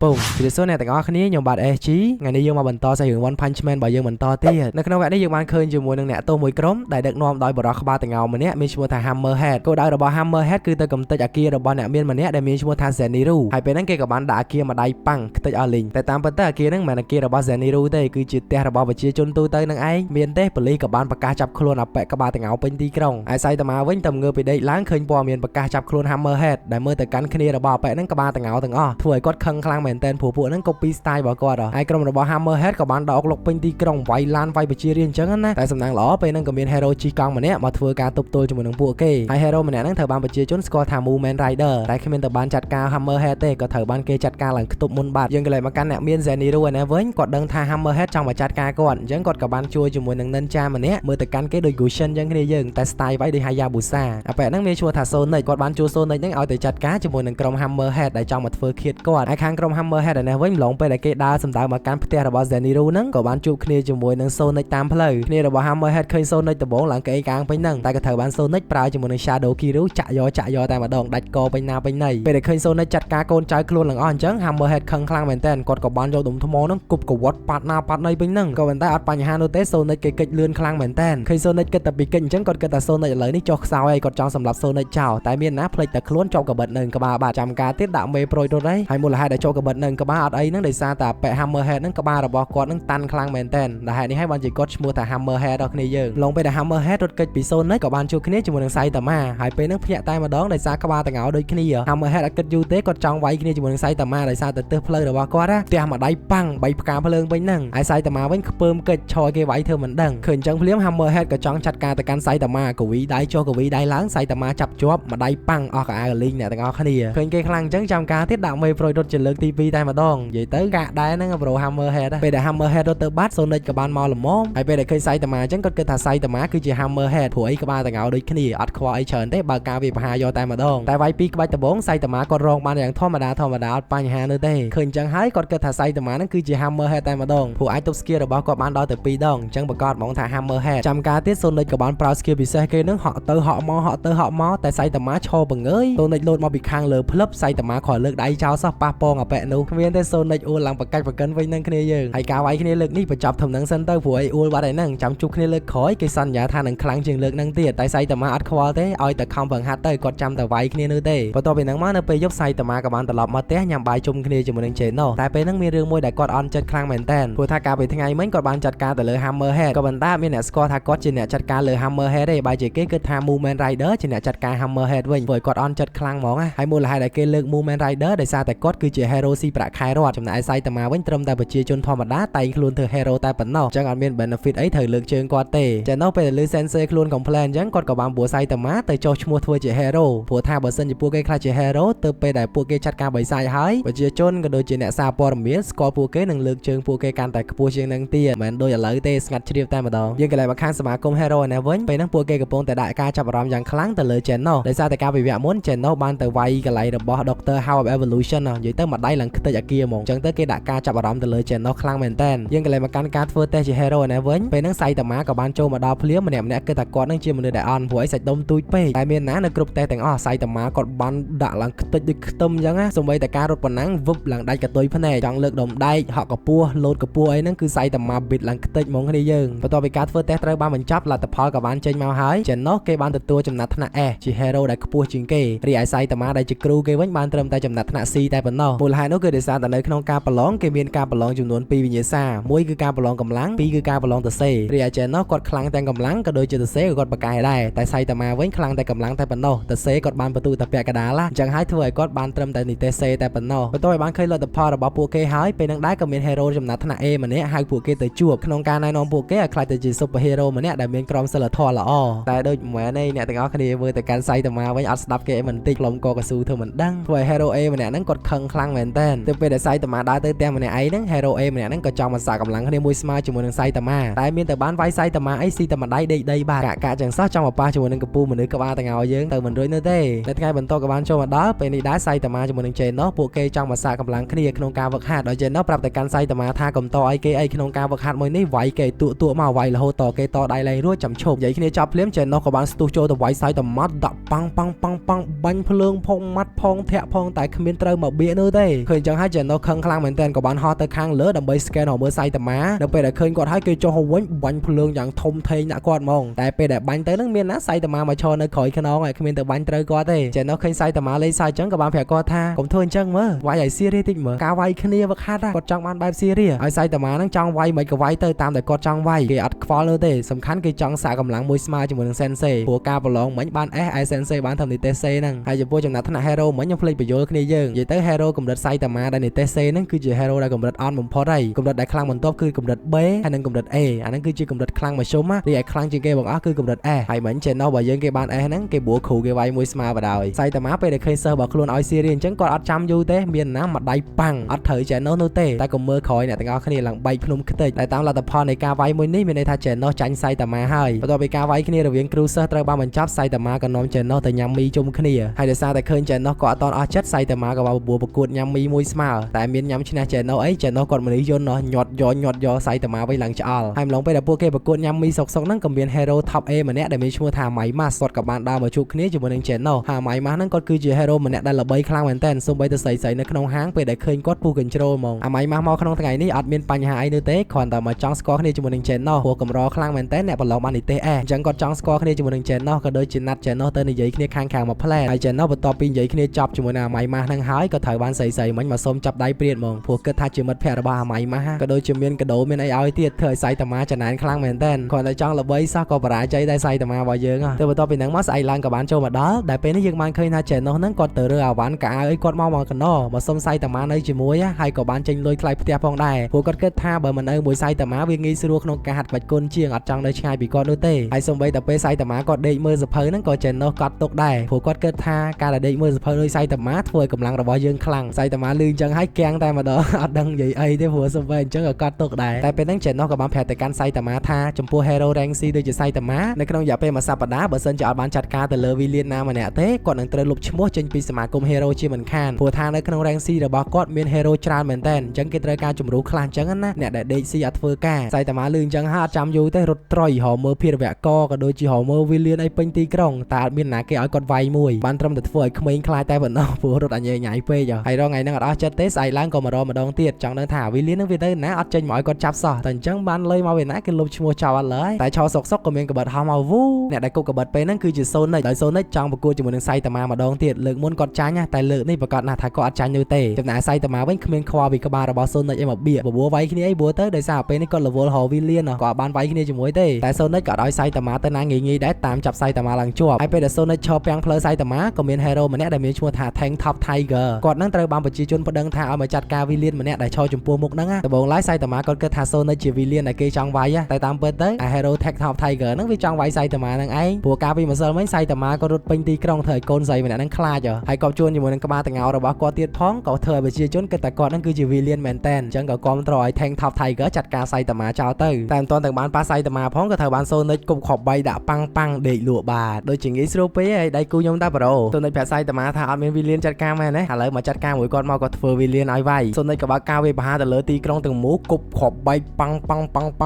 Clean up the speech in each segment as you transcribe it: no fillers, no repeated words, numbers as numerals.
Boom ពីសួរអ្នកទាំងអស់គ្នាខ្ញុំបាទ SG ថ្ងៃនេះយើងមកបន្តសាច់រឿង One Punch Man របស់យើងបន្តទៀតនៅក្នុងវគ្គនេះយើងបានឃើញជាមួយនឹងអ្នកទោសមួយក្រុមដែលដឹកនាំដោយបរិសុទ្ធក្បាលតងោម្នាក់មានឈ្មោះថា Hammerhead គោលដៅរបស់ Hammerhead គឺទៅកំទេចអាគាររបស់អ្នកមានម្នាក់ដែលមានឈ្មោះថា Zeniru ហើយពេលហ្នឹងគេក៏បានដាក់អាគារម្ដាយប៉ាំងខ្ទេចអស់លីងតែតាមពិតទៅអាគារហ្នឹងមិនមែនអាគាររបស់ Zeniru ទេគឺជាផ្ទះរបស់ប្រជាជនទូទៅនឹងឯងមានទេប៉ូលីសក៏បានប្រកាសចាប់ខ្លួនអបិក្បាលតងោពេញទីក្រុងហើយសៃតាម៉ាវិញតែងើបពីដេកឡើងឃើញព័ត៌មានប្រកាសចាប់ខ្លួន Hammerhead ដែលមើលទៅកាន់គ្នារបស់អបិហ្នឹងក្បាលតងោទាំងអស់ធ្វើឲ្យគាត់ខឹងខ្លាំងមែនទែនព្រោះពួកហ្នឹងcopy style របស់គាត់ហើយក្រុមរបស់ Hammerhead ក៏បានដកលុកពេញទីក្រុងវាយឡានវាយប្រជារាស្ត្រអញ្ចឹងណាតែសំណាងល្អពេលហ្នឹងក៏មាន hero ជិះកង់ម្នាក់មកធ្វើការទប់ទល់ជាមួយនឹងពួកគេហើយ hero ម្នាក់ហ្នឹងត្រូវបានប្រជាជនស្គាល់ថា Movement Rider តែគ្មានទៅបានចាត់ការ Hammerhead ទេក៏ត្រូវបានគេចាត់ការឡើងខ្ទប់មុនបាត់យើងក៏លេចមកកាន់អ្នកមាន Zeniru ឯនេះវិញគាត់ដឹងថា Hammerhead ចង់មកចាត់ការគាត់អញ្ចឹងគាត់ក៏បានជួយជាមួយនឹង Ninja ម្នាក់មើលទៅកាន់គេដូច Gushin អញ្ចឹងគ្នាយើងតែ style វាយដូច Hayabusa អាប៉ែហ្នឹងមានឈ្មោះថា Sonic គាត់បានជួយ Sonic ហ្នឹងឲ្យទៅចាត់ការជាមួយនឹងក្រុម Hammerhead ដែលចង់មកធ្វើឃាតគាត់ហើយខាងក្រុម Hammerhead ឯនេះវិញម្លងពេលដែលគេដើរសម្ដៅមកកាន់ផ្ទះរបស់ Zeniru ហ្នឹងក៏បានជួបគ្នាជាមួយនឹង Sonic តាមផ្លូវគ្នារបស់ Hammerhead ឃើញ Sonic ដំបងឡើងក្អេកក្អាងពេញហ្នឹងតែក៏ត្រូវបាន Sonic ប្រើជាមួយនឹង Shadow Kiru ចាក់យកតែម្ដងដាច់កពេញណាពេញណីពេលដែលឃើញ Sonic ចាត់ការកូនចៅខ្លួនទាំងអស់អញ្ចឹង Hammerhead ខឹងខ្លាំងមែនតើគាត់ក៏បានយកដុំថ្មហ្នឹងគប់កវាត់ប៉ាត់ណាប៉ាត់ណីពេញហ្នឹងក៏ប៉ុន្តែអត់បញ្ហានោះទេ Sonic គេកិច្ចលឿនខ្លាំងមែនតើឃើញ Sonic គិតតែពីកិច្ចអញ្ចឹងគាត់គិតថា Sonic ឥឡូវនេះចុះខ្សោយហើយគាត់ចង់សម្លាប់ Sonic ចោលតែមានណាផ្លេចតែខ្លួនជាប់កបិតនៅក្បាលបាទចាំការទៀតដាក់មេប្រួយរត់ហើយមូលហេតុដែលជាប់កបិតនៅក្បាលអត់អីហ្នឹងដោយសារតែប៉ែ Hammerhead ហ្នឹងក្បាលរបស់គាត់ហ្នឹងតាន់ខ្លាំងមែនតើដែលហេតុនេះហើយបានជាគាត់ឈ្មោះថា Hammerhead ដល់គ្នាយើងឡងពេលដែល Hammerhead រត់គេចពី Sonic ក៏បានជួបគ្នាជាមួយនឹង Saitama ហើយពេលហ្នឹងភ្ញាក់តែម្ដងដោយសារក្បាលតងោដូចគ្នា Hammerhead អត់គិតយូរទេគាត់ចង់វាយគ្នាជាមួយនឹង Saitama ដោយសារតែទើសផ្លូវរបស់គាត់ណាផ្ទះមួយដៃប៉ាំងបីផ្កាភ្លើងវិញហ្នឹងហើយ Saitama វិញខ្ពើមកិច្ចឆយគេវាយធ្វើមិនដឹងឃើញអញ្ចឹងភ្លាម Hammerhead ក៏ចង់ចាត់ការទៅកាន់ Saitama កវីដៃចុះកវីដៃឡើង Saitama ចាប់ជាប់មួយដៃប៉ាំងអស់កៅអៅលីងអ្នកទាំងអស់គ្នាឃើញគេខ្លាំងអញ្ចឹងចាំការទៀតដាក់មេប្រួយរត់ជាលើកទី2តែម្ដងនិយាយទៅកាក់ដែរហ្នឹងប្រូ Hammerhead ពេលដែល Hammerhead រត់ទៅបាត់ Sonic ក៏បានមកល្មមហើយពេលដែលឃើញ Saitama អញ្ចឹងគាត់គិតថា Saitama គឺជា Hammerhead ព្រោះអីក្បាលតងោដូចគ្នាអត់ខ្វល់អីច្រើនទេបើការវាបហាយកតែម្ដងតែវាយពីក្បាច់ដំបង Saitama គាត់រងបានយ៉ាងធម្មតាអត់បញ្ហានោះទេឃើញអញ្ចឹងហើយគាត់គិតថា Saitama ហ្នឹងគឺជា Hammerhead តែម្ដងព្រោះអាចទប់ skill របស់គាត់បានដល់ទៅ2ដងអញ្ចឹងប្រកាសហ្មងថា Hammerhead ចាំការទៀត Sonic ក៏បានប្រើ skill ពិសេសគេនឹងហក់ទៅហក់មកតែ Saitama ឈរបង្ងើយ Sonic លោតមកពីខាងលើភ្លឹប Saitama គ្រាន់លើកដៃចោលសោះប៉ះពងអាប៉ែនោះគ្មានទេ Sonic អួលឡើងប្រកាច់ប្រកិនវិញនឹងគ្នាយើងហើយការវាយគ្នាលើកនេះបញ្ចប់ធំនឹងសិនទៅព្រោះអីអួលបាត់ហើយហ្នឹងចាំជួបគ្នាលើកក្រោយគេសន្យាថានឹងខ្លាំងជាងលើកហ្នឹងទៀតតែ Saitama អត់ខ្វល់ទេឲ្យតែខំប្រឹងហាត់ទៅគាត់ចាំតែវាយគ្នានោះទេបន្ទាប់ពីហ្នឹងមកនៅពេលយប់ Saitama ក៏បានត្រឡប់មកផ្ទះញ៉ាំបាយជុំគ្នាជាមួយនឹង Geno តែពេលហ្នឹងមានរឿងមួយដែលគាត់អន់ចិត្តខ្លាំងមែនតើព្រោះថាកាលពីថ្ងៃមិញគាត់បានចាត់ការទៅលើ Hammerhead ក៏ប៉ុន្តែមានអ្នកស្គាល់ថាគាត់ជាអ្នកចាត់ការលើ Hammerhead ទេបើជាគេគិតថា Movement Rider ជាអ្នកចាត់ការ Hammerhead វិញព្រោះគាត់អន់ចិត្តខ្លាំងហ្មងហើយមូលហេតុដែលគេលើក Movement Rider ដោយសារតែគាត់គឺជា hero ស៊ីប្រាក់ខែរត់ចំណែក Saitama វិញត្រឹមតែប្រជាជនធម្មតាតែខ្លួនធ្វើ hero តែប៉ុណ្ណោះអញ្ចឹងអត់មាន benefit អីត្រូវលើកជើងគាត់ទេចឹងនោះពេលលើ Sensei ខ្លួន complain អញ្ចឹងគាត់ក៏បានបួស Saitama ទៅចុះឈ្មោះធ្វើជា hero ព្រោះថាបើសិនជាពួកគេខ្លាចជា hero ទៅពេលដែលពួកគេចាត់ការបិសាចហើយប្រជាជនក៏ដូចជាអ្នកសារព័ត៌មានស្គាល់ពួកគេនឹងលើកជើងពួកគេកាន់តែខ្ពស់ជាងនឹងទៀតមិនដូចឥឡូវទេស្ងាត់ជ្រាបតែម្ដងយើងក៏លេចមកខាងសមាគម hero ឯនេះវិញពេលហ្នឹងពួកគេកំពុងតែដាក់ការចាប់អារម្មណ៍យ៉ាងខ្លាំងទៅលើ Geno ដោយសារតែការវិវាទមុន Geno បានទៅវាយកន្លែងរបស់ Dr. House of Evolution និយាយទៅមួយដៃឡើងខ្ទេចអាគារហ្មងអញ្ចឹងទៅគេដាក់ការចាប់អារម្មណ៍ទៅលើ Geno ខ្លាំងមែនតើយើងក៏លេចមកកាន់ការធ្វើតេស្តជា hero ឯនេះវិញពេលហ្នឹង Saitama ក៏បានចូលមកដល់ភ្លាមម្នាក់គិតថាគាត់នឹងជាមនុស្សដែលអន់ព្រោះឯសាច់ដុំទូចពេកតែមានណានៅគ្រប់តេស្តទាំងអស់ Saitama គាត់បានដាក់ឡើងខ្ទេចដូចខ្ទឹមអញ្ចឹងណាសូម្បីតែការរត់ប៉ុណ្ណឹងវឹបឡើងដាច់កតុយភ្នែកចង់លើកដុំដែកហក់កពស់លោតកពស់អីហ្នឹងគឺ Saitama ប៊ីតឡើងខ្ទេចហ្មងគ្នាយើងបន្ទាប់ពីការធ្វើតេស្តត្រូវបានបញ្ចប់លទ្ធផលក៏បានចេញមកហើយ Geno គេបានទទួលចំណាត់ថ្នាក់ S ជា hero ដែលខ្ពស់ជាងគេរីឯ Saitama ដែលជាគ្រូគេវិញបានត្រឹមតែចំណាត់ថ្នាក់ C តែប៉ុណ្ណោះមូលហេតុនោះគឺដោយសារតែនៅក្នុងការប្រឡងគេមានការប្រឡងចំនួន2វិញ្ញាសាមួយគឺការប្រឡងកម្លាំងពីរគឺការប្រឡងទៅសេរីឯ Geno គាត់ខ្លាំងទាំងកម្លាំងក៏ដូចជាទៅសេក៏គាត់បកកែដែរតែ Saitama វិញខ្លាំងតែកម្លាំងតែប៉ុណ្ណោះទៅសេគាត់បានបន្ទូតែពាក់កដាលអញ្ចឹងហើយធ្វើឲ្យគាត់បានត្រឹមតែនីតិសេតែប៉ុណ្ណោះបន្ទាប់ឲ្យបានឃើញលទ្ធផលរបស់ពួកគេហើយពេលនឹងដែរក៏មាន hero ចំណាត់ថ្នាក់ A ម្នាក់ហៅពួកគេទៅជួបក្នុងការណែនាំពួកគេឲ្យខ្លាចទៅជា super hero ម្នាក់ដែលមានក្រមសីលធម៌ល្អតែដូចមិនមែនទេអ្នកទាំងអស់គ្នាមើលទៅកាន់ Saitama វិញអត់ស្ដាប់គេមិនតិចផ្លុំកកស៊ូធ្វើមិនដឹងធ្វើឲ្យ hero A ម្នាក់ហ្នឹងគាត់ខឹងខ្លាំងមែនតើទៅពេលដែល Saitama ដើរទៅផ្ទះម្នាក់ឯងហ្នឹង hero A ម្នាក់ហ្នឹងក៏ចង់មកសាកកម្លាំងគ្នាមួយស្មើជាមួយនឹង Saitama តែមានតែបានវាយ Saitama អីស៊ីតែម្ដាយដេកដីបាទកាក់ចឹងសោះចង់មកប៉ះជាមួយនឹងកពូមនុស្សក្បាលតងោយើងទៅមិនរួចនោះទេនៅថ្ងៃបន្ទាប់ក៏បានចូលមកដល់ពេលនេះដែរ Saitama ជាមួយនឹង Geno ពួកគេចង់មកសាកកម្លាំងគ្នាក្នុងការវឹកហាត់ដោយ Geno ប្រាប់ទៅកាន់ Saitama ថាកុំតអីគេអីក្នុងការវឹកហាត់មួយនេះវាយគេទួមកវាយរហូតតគេតដៃលែងរួចចាំឈប់និយាយគ្នាចាប់ភ្លាម Geno ក៏បានស្ទុះចូលទៅវាយ Saitama ដាក់ប៉ាំងបាញ់ភ្លើងផងម៉ាត់ផងធាក់ផងតែគ្មានត្រូវមកបៀកនោះទេឃ ឃើញចឹងហើយចេណូខឹងខ្លាំងមែនតើក៏បានហោះទៅខាងលើដើម្បី scan មើលសៃតាម៉ានៅពេលដែលឃើញគាត់ហើយគេចុះវិញបាញ់ភ្លើងយ៉ាងធំធេងដាក់គាត់ហ្មងតែពេលដែលបាញ់ទៅនឹងមានណាសៃតាម៉ាមកឈរនៅក្រោយខ្នងហើយគ្មានទៅបាញ់ត្រូវគាត់ទេចេណូឃើញសៃតាម៉ាលេងសើចចឹងក៏បានប្រាប់គាត់ថាកុំធ្វើអញ្ចឹងមើលវាយឲ្យ serious តិចមើលការវាយគ្នាវឹកហាត់គាត់ចង់បានបែប serious ហើយសៃតាម៉ានឹងចង់វាយមិនក៏វាយទៅតាមតែគាត់ចង់វាយគេអត់ខ្វល់នោះទេសំខាន់គេចង់សាកកម្លាំងមួយស្មើជាមួយនឹង Sensei ព្រោះការប្រឡងមិញបាន S ឯ Sensei បានធ្វើនីតិសេហ្នឹងហើយចំពោះចំណាត់ថ្នាក់ Hero មិញខ្ញុំភ្លេចបញ្យល់គ្នាយើងនិយាយទៅ Hero កម្រិតសៃតាម៉ាដែលនីតិសេហ្នឹងគឺជា Hero ដែលកម្រិតអន់បំផុតហើយកម្រិតដែលខ្លាំងបន្ទាប់គឺកម្រិត B ហើយនិងកម្រិត A អាហ្នឹងគឺជាកម្រិតខ្លាំងមធ្យមរីឯខ្លាំងជាងគេបងអស់គឺកម្រិត S ហើយមិញ channel របស់យើងគេបាន S ហ្នឹងគេបួគ្រូគេវាយមួយស្មើបណ្ដោយសៃតាម៉ាពេលដែលឃើញសិស្សរបស់ខ្លួនឲ្យ serious អញ្ចឹងគាត់អត់ចាំយូរទេមានណាមួយដៃប៉ាំងអត់ត្រូវ channel នោះទេតែក៏មើលក្រោយអ្នកទាំងអស់គ្នាឡើងបែកភ្នំខ្ទេចតែតាមលទ្ធផលនៃការវាយមួយនេះមានន័យថា channel ចាញ់សៃតាម៉ាហើយបន្ទាប់ពីការវាយគ្នារវាងគ្រូសិស្សត្រូវបានបញ្ចប់សៃតាម៉ាក៏នាំ channel ទៅញ៉ាំមីជុំគ្នាហើយដោយសារតែឃើញ channel ក៏អត់តអស់ចិត្តសៃតាម៉ាក៏បានបបួលប្រកួតញ៉ាំមីមួយស្មើតែមានញ៉ាំឈ្នះ channel អី channel គាត់មនុស្សយន្តញាត់យកសៃតាម៉ាវិញឡើងឆ្អល់ហើយម្លងពេលដែលពួកគេប្រកួតញ៉ាំមីសុកហ្នឹងក៏មាន hero top A ម្នាក់ដែលមានឈ្មោះថា Maimas គាត់ក៏បានដើរមកជួបគ្នាជាមួយនឹង channel ហើយ Maimas ហ្នឹងគាត់គឺជា hero ម្នាក់ដែលល្បីខ្លាំងមែនទែនសូម្បីតែស្រីៗនៅក្នុងហាងពេលដែលឃើញគាត់ពូ control ហ្មង Maimas មកក្នុងថ្ងៃនេះអត់មានបញ្ហាអីនោះទេគ្រាន់តែមកចង់ស្គាល់គ្នាជាមួយនឹង channel ព្រោះកម្រខ្លាំងមែនទែនអ្នកប្រឡងបាននិទេសអញ្ចឹងគាត់ចង់ស្គាល់គ្នាជាមួយនឹង channel ក៏ដូចជាណាត់ channel ទៅនិយាយគ្នាខាងមកផ្លែហើយ channel បន្ទាប់ពីនិយាយគ្នាចប់ជាមួយនឹង Maimas ហ្នឹងហើយក៏ត្រូវបានស្រីៗមិញមកសុំចាប់ដៃព្រាតហ្មងព្រោះគិតថាជាមិត្តភក្តិរបស់ Maimas ក៏ដូចជាមានកាដូមានអីឲ្យទៀតធ្វើឲ្យសៃតាម៉ាចំណានខ្លាំងមែនទែនគ្រាន់តែចង់ល្បីសោះក៏បរាជ័យដែរសៃតាម៉ារបស់យើងទៅបន្ទាប់ពីហ្នឹងមកស្អែកឡើងក៏បានចូលមកដល់ដែលពេលនេះយើងបានឃើញថា channel ហ្នឹងគាត់ទៅរើអាវ៉ាន់កៅអៅអីគាត់មកកណោមកសុំសៃតាម៉ានៅជាមួយហើយក៏បានចេញលុយថ្លៃផ្ទះផងដែរព្រោះគាត់គិតថាបើមិននៅមួយសៃតាម៉ាវាងាយស្រួលក្នុងការហាត់បាច់គុណជាងអត់ចង់នៅឆ្ងាយពីគាត់នោះទេហើយសូម្បីតែពេលសៃតាម៉ាគាត់ដេកមើលសភៅហ្នឹងក៏ channel គាត់ទុកដែរព្រោះគាត់គិតថាការដែលដេកមើលសភៅដោយសៃតាម៉ាធ្វើឲ្យកម្លាំងរបស់យើងខ្លាំងសៃតាម៉ាលឺអញ្ចឹងហើយគាំងតែម្ដងអត់ដឹងនិយាយអីទេព្រោះសូម្បីអញ្ចឹងក៏គាត់ទុកដែរតែពេលហ្នឹង channel ក៏បានប្រាប់ទៅកាន់សៃតាម៉ាថាចំពោះ hero rank C ដូចជាសៃតាម៉ានៅក្នុងរយៈពេលមួយសប្តាហ៍បើសិនជាអត់បានចាត់ការទៅលើ villain ណាម្នាក់ទេគាត់នឹងត្រូវលុបឈ្មោះចេញពីសមាគម hero ជាមិនខានព្រោះថានៅក្នុង rank C របស់គាត់មាន hero ច្រើនមែនតើអញ្ចឹងគេត្រូវការជំរុះខ្លះអញ្ចឹងណាអ្នកដែលដេក C អត់ធ្វើការសៃតាម៉ាលឺអញ្ចឹងហើយអត់ចាំយូរទេរត់ត្រុយរកមើលភារវៈកក៏ដូចជារកមើល villain អីពេញទីក្រុងតែអត់មានណាគេឲ្យគាត់វាយមួយបានត្រឹមតែធ្វើឲ្យក្មេងខ្លាចតែប៉ុណ្ណោះព្រោះរត់អញញ៉ៃពេកហើយរងថ្ងៃហ្នឹងអត់អស់ចិត្តទេស្អែកឡើងក៏មករកម្ដងទៀតចង់ដឹងថា villain នឹងវាទៅណាអត់ចេញមកឲ្យគាត់ចាប់សោះតែអញ្ចឹងបានលុយមកវាណាគេលុបឈ្មោះចោលអត់ឡើយតែឆោសុកក៏មានកបិតហោះមកវូអ្នកដែលគប់កបិតពេលហ្នឹងគឺជា Sonic ដោយ Sonic ចង់ប្រកួតជាមួយនឹងសៃតាម៉ាម្ដងទៀតលើកមុនគាត់ចាញ់តែលើកនេះប្រកាសណាស់ថាគាត់អត់ចាញ់នោះទេចំណែកសៃតាម៉ាវិញគ្មានខ្វល់ពីក្បាលរបស់ Sonic អីមកបៀកបបួរវាយគ្នាអីបួរទៅដោយសារពេលនេះគាត់ level ហៅ villain ក៏អត់បានវាយគ្នាជាមួយទេតែ Sonic ក៏ឲ្យសៃតាម៉ាទៅណាងាយៗដែរតាមចាប់សៃតាម៉ាឡើងជាប់ហើយពេលដែល Sonic ឈរពាំងផ្លូវសៃតាម៉ាក៏មាន hero ម្នាក់ដែលមានឈ្មោះថា Tank Top Tiger គាត់នឹងត្រូវបានប្រជាជនប្តឹងថាឲ្យមកចាត់ការ villain ម្នាក់ដែលឈរចំពោះមុខហ្នឹងដំបូងឡើយសៃតាម៉ាគាត់គិតថា Sonic ជា villain ដែលគេចង់វាយតែតាមពិតទៅ hero Tank Top Tiger ហ្នឹងវាចង់វាយសៃតាម៉ាហ្នឹងឯងព្រោះកាលពីម្សិលមិញសៃតាម៉ាក៏រត់ពេញទីក្រុងធ្វើឲ្យកូនស្រីម្នាក់ហ្នឹងខ្លាចហើយក៏ជួនជាមួយនឹងក្បាលតងោរបស់គាត់ទៀតផងក៏ធ្វើឲ្យប្រជាជនគិតថាគាត់ហ្នឹងគឺជា villain មែនតែនអញ្ចឹងក៏គាំទ្រឲ្យ Tank Top Tiger ចាត់ការសៃតាម៉ាចោលទៅតែមិនទាន់ទាំងបានប៉ះសៃតាម៉ាផងក៏ត្រូវបាន Sonic គប់ខប់បីដាក់ប៉ាំងដេកលក់បាទដូចជាងាយស្រួលពេកហើយដៃគូខ្ញុំតាប្រូ Sonic ប្រាប់សៃតាម៉ាថាអត់មាន villain ចាត់ការមែនទេឥឡូវមកចាត់ការមួយគាត់មកក៏ធ្វើ villain ឲ្យវាយ Sonic ក៏បើកការវាយប្រហារទៅលើទីក្រុងទាំងមូលគប់ខប់បីប៉ា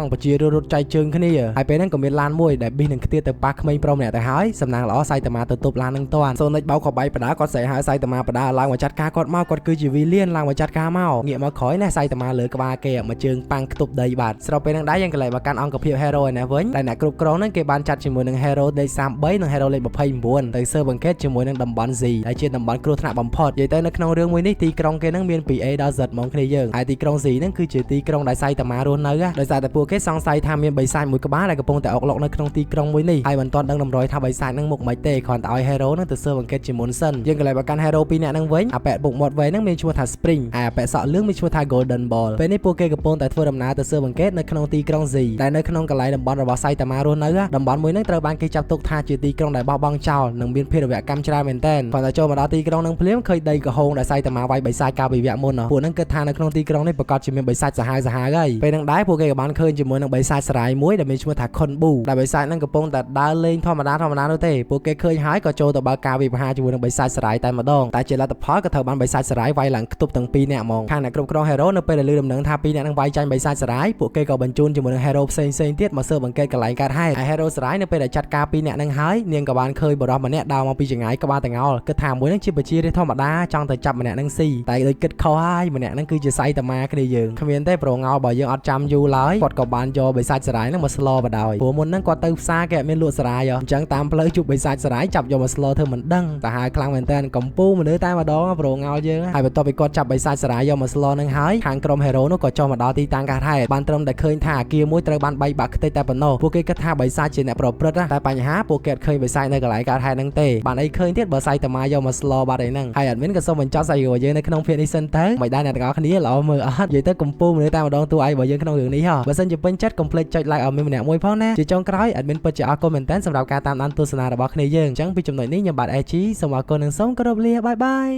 ំងប្រជាជនរត់ចែកជើងគ្នាហើយពេលហ្នឹងក៏មានឡានមួយដែលប៊ីសនឹងខ្ទាតទៅប៉ះក្មេងប្រុសម្នាក់ទៅហើយសំណាងល្អសៃតាម៉ាទៅទប់ឡាននឹងតាន់ Sonic បោកខប់បីបដាគាត់ស្រែកហៅសៃតាម៉ាបដាឡើងមកចាត់ការគាត់មកគាត់គឺជា villain ឡើងមកចាត់ការមកងាកមកក្រោយណាសៃតាម៉ាលើក្បាលគេមកជើងប៉ាំងខ្ទប់ដីបាទស្របពេលហ្នឹងដែរយើងកន្លែងមកកាន់អង្គភាព hero ឯណាវិញតែអ្នកគ្រប់គ្រងហ្នឹងគេបានចាត់ជាមួយនឹង hero លេខ33និង hero លេខ29ទៅស៊ើបអង្កេតជាមួយនឹងតំបន់ Z ដែលជាតំបន់គ្រោះថ្នាក់បំផុតនិយាយទៅនៅក្នុងរឿងមួយនេះទីក្រុងគេហ្នឹងមានពី A ដល់ Z ហ្មងគ្នាយើងហើយទីក្រុង Z ហ្នឹងគឺជាទីក្រុងដែលសៃតាម៉ារស់នៅដោយសារតែពួកគេសង្ស័យថាមានបិសាចមួយក្បាលដែលកំពុងតែអុកឡុកនៅក្នុងទីក្រុងមួយនេះហើយមិនទាន់ដឹងតម្រុយថាបិសាចហ្នឹងមុខមិនទេគ្រាន់តែឲ្យ hero ហ្នឹងទៅស៊ើបអង្កេតជាមុនសិនយើងកន្លែងមកកាន់ hero ពីរនាក់ហ្នឹងវិញអាប៉ែពុកមាត់វែងហ្នឹងមានឈ្មោះថា Spring ហើយអាប៉ែសក់លឿងមានឈ្មោះថា Golden Ball ពេលនេះពួកគេកំពុងតែធ្វើដំណើរទៅស៊ើបអង្កេតនៅក្នុងទីក្រុង Z ដែលនៅក្នុងកន្លែងតំបន់របស់សៃតាម៉ារស់នៅតំបន់មួយហ្នឹងត្រូវបានគេចាត់ទុកថាជាទីក្រុងដែលបោះបង់ចោលនិងមានភារវកម្មច្រើនមែនទែនប៉ុន្តែចូលមកដល់ទីក្រុងហ្នឹងភ្លាមឃើញដីកំហុងដែលសៃតាម៉ាវាយបិសាចកាលពីវគ្គមុនពួកហ្នឹងគិតថានៅក្នុងទីក្រុងនេះប្រកាសជាមានបិសាចសាហាវហើយពេលហ្នឹងដែរពួកគេក៏បានឃើញជាមួយនឹងបិសាចសារាយមួយដែលមានឈ្មោះថា Khonbu ដែលបិសាចហ្នឹងកំពុងតែដើរលេងធម្មតានោះទេពួកគេឃើញហើយក៏ចូលទៅបើកការវិភាគជាមួយនឹងបិសាចសារាយតែម្ដងតែជាលទ្ធផលក៏ត្រូវបានបិសាចសារាយវាយឡើងខ្ទប់ទាំងពីរនាក់ហ្មងខាងអ្នកគ្រប់គ្រង hero នៅពេលដែលឮដំណឹងថាពីរនាក់ហ្នឹងវាយចាញ់បិសាចសារាយពួកគេក៏បញ្ជូនជាមួយនឹង hero ផ្សេងទៀតមកស៊ើបអង្កេតកន្លែងកើតហេតុហើយ hero សារាយនៅពេលដែលចាត់ការពីរនាក់ហ្នឹងហើយនាងក៏បានឃើញបរិសម្នាក់ដើរមកពីចង្ងាយក្បាលតងោលគិតថាមួយហ្នឹងជាបជារាជធម្មតាចង់ទៅចាប់ម្នាក់ហ្នឹងស៊ី តែដូចគិតខុសហើយម្នាក់ហ្នឹងគឺជាសៃតាម៉ាគ្នាយើងគ្មានទេប្រងោបើយើងអត់ចាំយូរឡើយគាត់ក៏បានយកបិសាចសារាយហ្នឹងមកស្លបដ ព្រោះមុនហ្នឹងគាត់ទៅផ្សារគេអត់មានលក់សារាយអញ្ចឹងតាមផ្លូវជួបបិសាចសារាយចាប់យកមកស្លធ្វើមិនដឹងតែហើយខ្លាំងមែនតើកំពូមនុស្សតែម្ដងប្រងោយើងហើយបន្ទាប់ពីគាត់ចាប់បិសាចសារាយយកមកស្លនឹងហើយខាងក្រុមហេរ៉ូនោះក៏ចុះមកដល់ទីតាំងកាត់ហេតុបានត្រឹមតែឃើញថាអាគារមួយត្រូវបានបែកបាក់ខ្ទេចតែប៉ុណ្ណោះពួកគេគិតថាបិសាចជាអ្នកប្រព្រឹត្តតែបញ្ហាពួកគេអត់ឃើញបិសាចនៅកន្លែងកាត់ហេតុហ្នឹងទេបានអីឃើញទៀតបើសៃតាម៉ាយកមកស្លបាត់អីហ្នឹងហើយអត់មានក៏សូមបញ្ចប់សាច់រឿងយើងនៅក្នុងភាគនេះសិនទៅមិនដែរអ្នកទាំងអស់គ្នាល្អមើលអត់និយាយទៅកំពូមនុស្សតែម្ដងតួឯងរបស់យើងក្នុងរឿងនេះហ៎បើសិនជាពេញចិត្តកុំភ្លេចចុច like ឲ្យមានម្នាក់មួយផងណាជាចុងក្រោយ admin ពិតជាអរគុណមែនតើសម្រាប់ការតាមដានទស្សនារបស់គ្នាយើងអញ្ចឹងពីចំណុចនេះខ្ញុំបាទ AG សូមអរគុណនិងសូមគោរពលាបាយបាយ